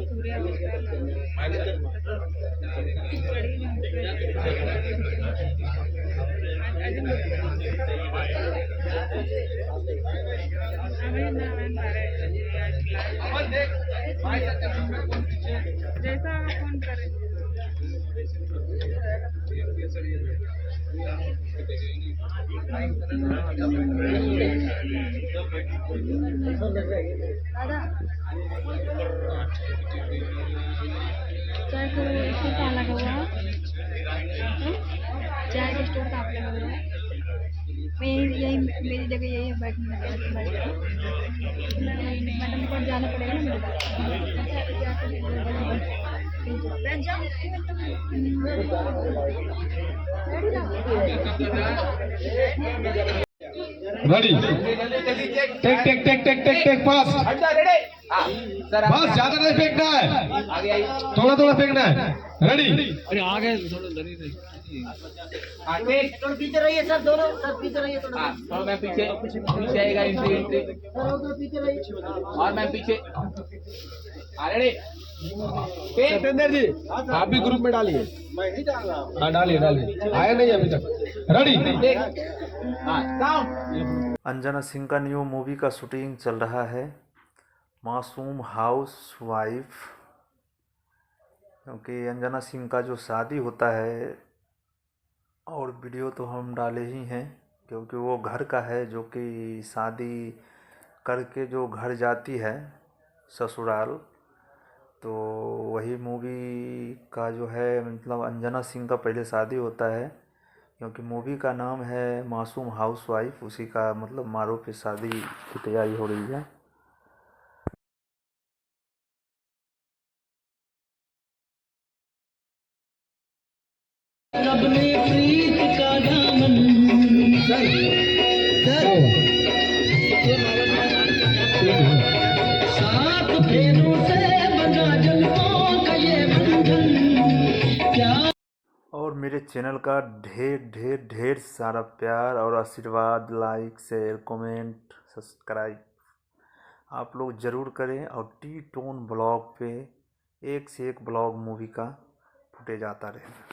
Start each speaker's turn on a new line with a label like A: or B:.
A: सूर्य अवतार कड़ी जैसा फोन करे चाय को स्टोर कहाँ लगा हुआ है? चाय का स्टोर कहाँ लगा हुआ है? मैं यही मेरी जगह यही है बैठने मैडम को जाना पड़ेगा ना मेरे
B: ready take take take take take take fast बस ज्यादा नहीं फेंकना है थोड़ा थोड़ा फेंकना है रेडी
C: अरे आ गए थोड़ा डरी
D: थोड़ा पीछे रहिए सर दोनों सर पीछे रहिए थोड़ा मैं पीछे पीछे आएगा एंट्री पीछे रहिए और मैं पीछे रेडी
B: सत्येंद्र जी आप भी ग्रुप में डालिए मैं नहीं डाल रहा हूँ हाँ डालिए आया नहीं अभी तक रेडी
E: अंजना सिंह का न्यू मूवी का शूटिंग चल रहा है मासूम हाउस वाइफ, क्योंकि अंजना सिंह का जो शादी होता है और वीडियो तो हम डाले ही हैं, क्योंकि वो घर का है जो कि शादी करके जो घर जाती है ससुराल, तो वही मूवी का जो है मतलब अंजना सिंह का पहले शादी होता है, क्योंकि मूवी का नाम है मासूम हाउस वाइफ, उसी का मतलब मारो पे शादी की तैयारी हो रही है।
D: रब ने प्रीत का दामन सात फेरों से बंधा जन्मों का ये बंधन क्या।
E: और मेरे चैनल का ढेर ढेर ढेर सारा प्यार और आशीर्वाद, लाइक शेयर कमेंट सब्सक्राइब आप लोग ज़रूर करें। और टी टोन ब्लॉग पे एक से एक ब्लॉग मूवी का फुटेज आता रहे।